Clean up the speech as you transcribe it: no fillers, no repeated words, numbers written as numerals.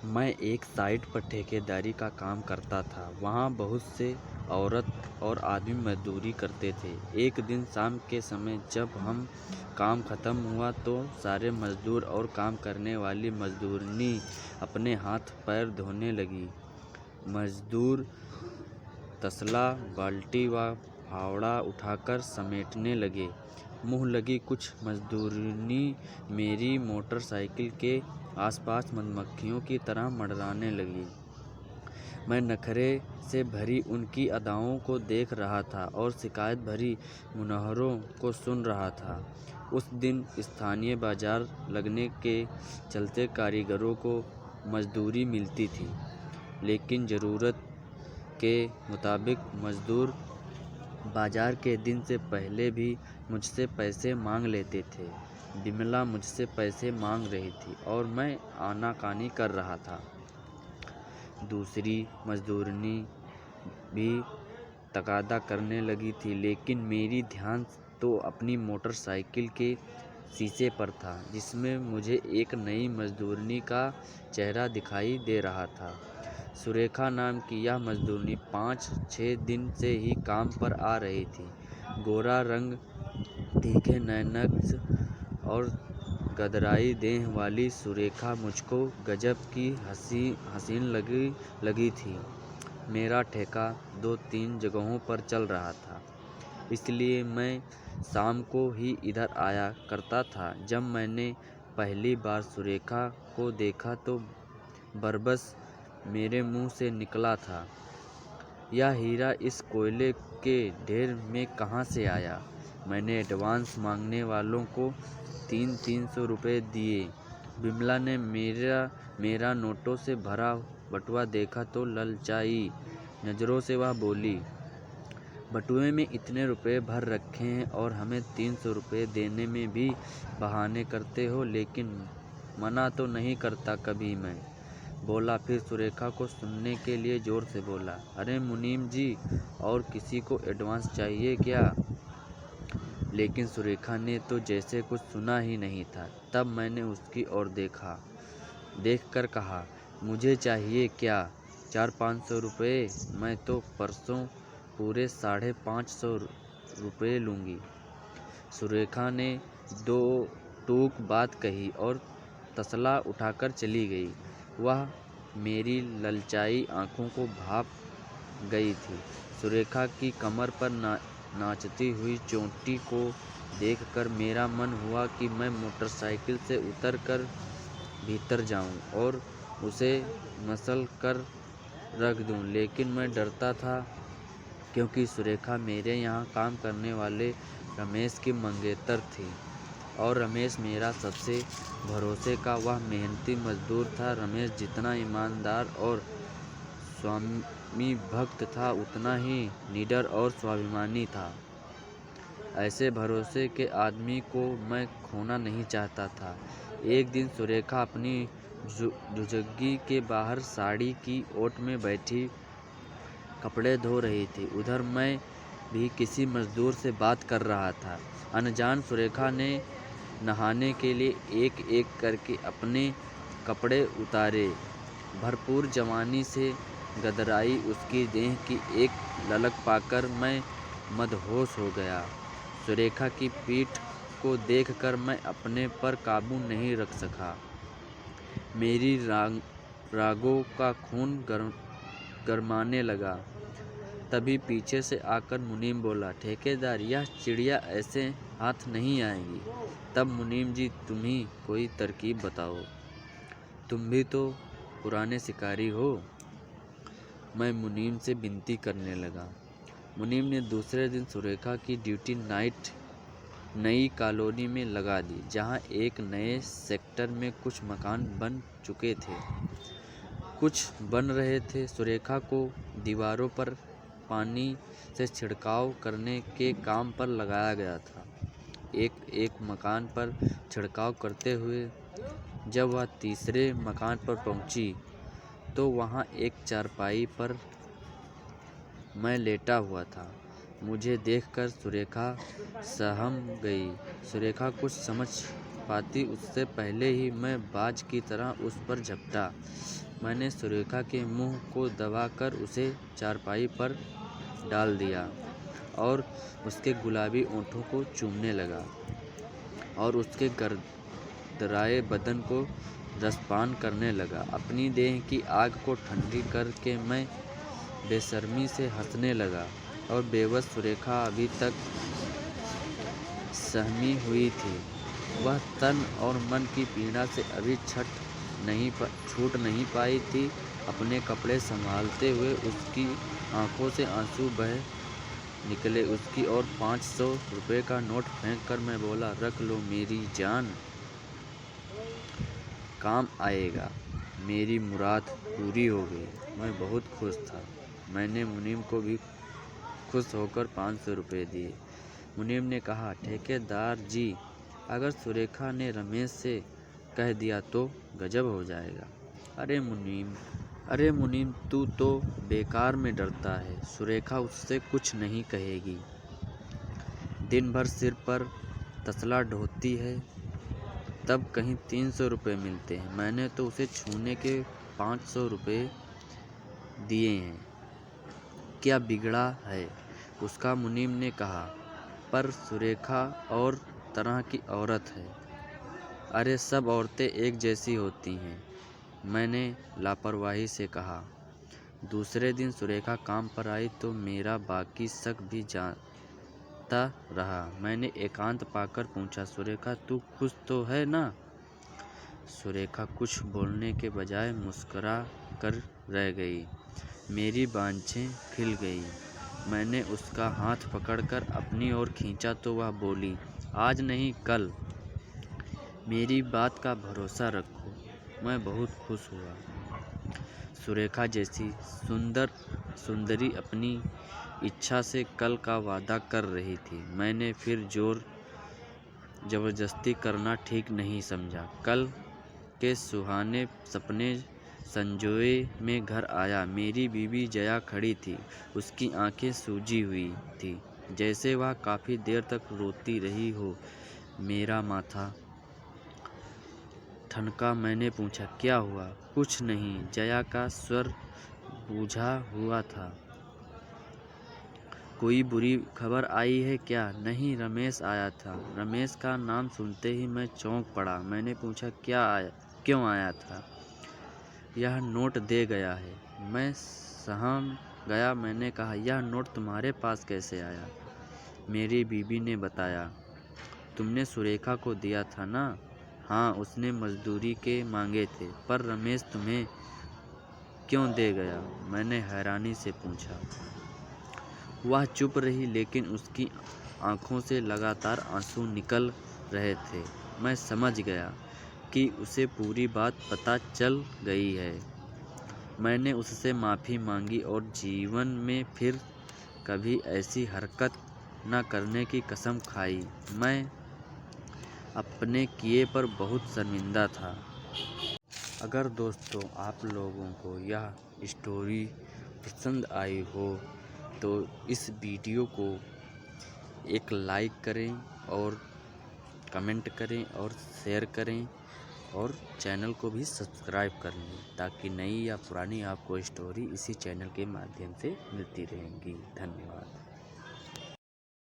मैं एक साइट पर ठेकेदारी का काम करता था। वहाँ बहुत से औरत और आदमी मजदूरी करते थे। एक दिन शाम के समय जब हम काम खत्म हुआ तो सारे मजदूर और काम करने वाली मजदूरनी अपने हाथ पैर धोने लगी। मजदूर तसला, बाल्टी व फावड़ा उठाकर समेटने लगे। मुँह लगी कुछ मजदूरनी मेरी मोटरसाइकिल के आसपास मधुमक्खियों की तरह मंडराने लगी। मैं नखरे से भरी उनकी अदाओं को देख रहा था और शिकायत भरी मुहावरों को सुन रहा था। उस दिन स्थानीय बाजार लगने के चलते कारीगरों को मजदूरी मिलती थी, लेकिन ज़रूरत के मुताबिक मजदूर बाजार के दिन से पहले भी मुझसे पैसे मांग लेते थे। बिमला मुझसे पैसे मांग रही थी और मैं आनाकानी कर रहा था। दूसरी मजदूरनी भी तगादा करने लगी थी, लेकिन मेरी ध्यान तो अपनी मोटरसाइकिल के शीशे पर था, जिसमें मुझे एक नई मजदूरनी का चेहरा दिखाई दे रहा था। सुरेखा नाम की यह मजदूरनी 5-6 दिन से ही काम पर आ रही थी। गोरा रंग, तीखे नैनक्स और गदराई देह वाली सुरेखा मुझको गजब की हसीन लगी थी। मेरा ठेका 2-3 जगहों पर चल रहा था, इसलिए मैं शाम को ही इधर आया करता था। जब मैंने पहली बार सुरेखा को देखा तो बरबस मेरे मुंह से निकला था, यह हीरा इस कोयले के ढेर में कहाँ से आया। मैंने एडवांस मांगने वालों को 300 रुपये दिए। बिमला ने मेरा नोटों से भरा बटुआ देखा तो ललचाई नज़रों से वह बोली, बटुए में इतने रुपए भर रखे हैं और हमें 300 रुपये देने में भी बहाने करते हो, लेकिन मना तो नहीं करता कभी मैं, बोला। फिर सुरेखा को सुनने के लिए ज़ोर से बोला, अरे मुनीम जी, और किसी को एडवांस चाहिए क्या? लेकिन सुरेखा ने तो जैसे कुछ सुना ही नहीं था। तब मैंने उसकी ओर देखकर कहा, मुझे चाहिए क्या? 400-500 रुपये? मैं तो परसों पूरे 550 रुपये लूँगी। सुरेखा ने 2 टूक बात कही और तसला उठाकर चली गई। वह मेरी ललचाई आंखों को भाप गई थी। सुरेखा की कमर पर नाचती हुई चोटी को देखकर मेरा मन हुआ कि मैं मोटरसाइकिल से उतरकर भीतर जाऊं और उसे मसल कर रख दूं, लेकिन मैं डरता था क्योंकि सुरेखा मेरे यहाँ काम करने वाले रमेश की मंगेतर थी और रमेश मेरा सबसे भरोसे का वह मेहनती मजदूर था। रमेश जितना ईमानदार और स्वामी भक्त था, उतना ही निडर और स्वाभिमानी था। ऐसे भरोसे के आदमी को मैं खोना नहीं चाहता था। एक दिन सुरेखा अपनी झुग्गी के बाहर साड़ी की ओट में बैठी कपड़े धो रही थी। उधर मैं भी किसी मजदूर से बात कर रहा था। अनजान सुरेखा ने नहाने के लिए एक-एक करके अपने कपड़े उतारे। भरपूर जवानी से गदराई उसकी देह की एक ललक पाकर मैं मदहोश हो गया। सुरेखा की पीठ को देखकर मैं अपने पर काबू नहीं रख सका। मेरी रागों का खून गरमाने लगा। तभी पीछे से आकर मुनीम बोला, ठेकेदार, यह चिड़िया ऐसे हाथ नहीं आएगी। तब मुनीम जी, तुम ही कोई तरकीब बताओ, तुम भी तो पुराने शिकारी हो। मैं मुनीम से विनती करने लगा। मुनीम ने दूसरे दिन सुरेखा की ड्यूटी नई कॉलोनी में लगा दी, जहां एक नए सेक्टर में कुछ मकान बन चुके थे, कुछ बन रहे थे। सुरेखा को दीवारों पर पानी से छिड़काव करने के काम पर लगाया गया था। एक मकान पर छिड़काव करते हुए जब वह तीसरे मकान पर पहुंची तो वहां एक चारपाई पर मैं लेटा हुआ था। मुझे देखकर सुरेखा सहम गई। सुरेखा कुछ समझ पाती उससे पहले ही मैं बाज की तरह उस पर झपटा। मैंने सुरेखा के मुंह को दबाकर उसे चारपाई पर डाल दिया और उसके गुलाबी ओंठों को चूमने लगा और उसके गरगराए बदन को रसपान करने लगा। अपनी देह की आग को ठंडी करके मैं बेशर्मी से हंसने लगा और बेबस सुरेखा अभी तक सहमी हुई थी। वह तन और मन की पीड़ा से अभी छूट नहीं पाई थी। अपने कपड़े संभालते हुए उसकी आंखों से आंसू बह निकले। उसकी ओर 500 रुपये का नोट फेंक कर मैं बोला, रख लो मेरी जान, काम आएगा। मेरी मुराद पूरी हो गई। मैं बहुत खुश था। मैंने मुनीम को भी खुश होकर 500 रुपये दिए। मुनीम ने कहा, ठेकेदार जी, अगर सुरेखा ने रमेश से कह दिया तो गजब हो जाएगा। अरे मुनीम, तू तो बेकार में डरता है। सुरेखा उससे कुछ नहीं कहेगी। दिन भर सिर पर तसला ढोती है, तब कहीं 300 रुपये मिलते हैं। मैंने तो उसे छूने के 500 रुपये दिए हैं। क्या बिगड़ा है उसका? मुनीम ने कहा, पर सुरेखा और तरह की औरत है। अरे सब औरतें एक जैसी होती हैं, मैंने लापरवाही से कहा। दूसरे दिन सुरेखा काम पर आई तो मेरा बाकी शक भी जाता रहा। मैंने एकांत पाकर पूछा, सुरेखा तू खुश तो है ना? सुरेखा कुछ बोलने के बजाय मुस्कुरा कर रह गई। मेरी बांझें खिल गई। मैंने उसका हाथ पकड़कर अपनी ओर खींचा तो वह बोली, आज नहीं कल, मेरी बात का भरोसा रखो। मैं बहुत खुश हुआ। सुरेखा जैसी सुंदरी अपनी इच्छा से कल का वादा कर रही थी। मैंने फिर जोर जबरदस्ती करना ठीक नहीं समझा। कल के सुहाने सपने संजोए में घर आया। मेरी बीवी जया खड़ी थी। उसकी आंखें सूजी हुई थी, जैसे वह काफ़ी देर तक रोती रही हो। मेरा माथा ठनका। मैंने पूछा, क्या हुआ? कुछ नहीं, जया का स्वर बुझा हुआ था। कोई बुरी खबर आई है क्या? नहीं, रमेश आया था। रमेश का नाम सुनते ही मैं चौंक पड़ा। मैंने पूछा, क्यों आया था? यह नोट दे गया है। मैं सहम गया। मैंने कहा, यह नोट तुम्हारे पास कैसे आया? मेरी बीवी ने बताया, तुमने सुरेखा को दिया था ना? हाँ, उसने मजदूरी के मांगे थे। पर रमेश तुम्हें क्यों दे गया? मैंने हैरानी से पूछा। वह चुप रही, लेकिन उसकी आंखों से लगातार आंसू निकल रहे थे। मैं समझ गया कि उसे पूरी बात पता चल गई है। मैंने उससे माफ़ी मांगी और जीवन में फिर कभी ऐसी हरकत न करने की कसम खाई। मैं अपने किए पर बहुत शर्मिंदा था। अगर दोस्तों आप लोगों को यह स्टोरी पसंद आई हो तो इस वीडियो को एक लाइक करें और कमेंट करें और शेयर करें और चैनल को भी सब्सक्राइब कर लें, ताकि नई या पुरानी आपको स्टोरी इसी चैनल के माध्यम से मिलती रहेंगी। धन्यवाद।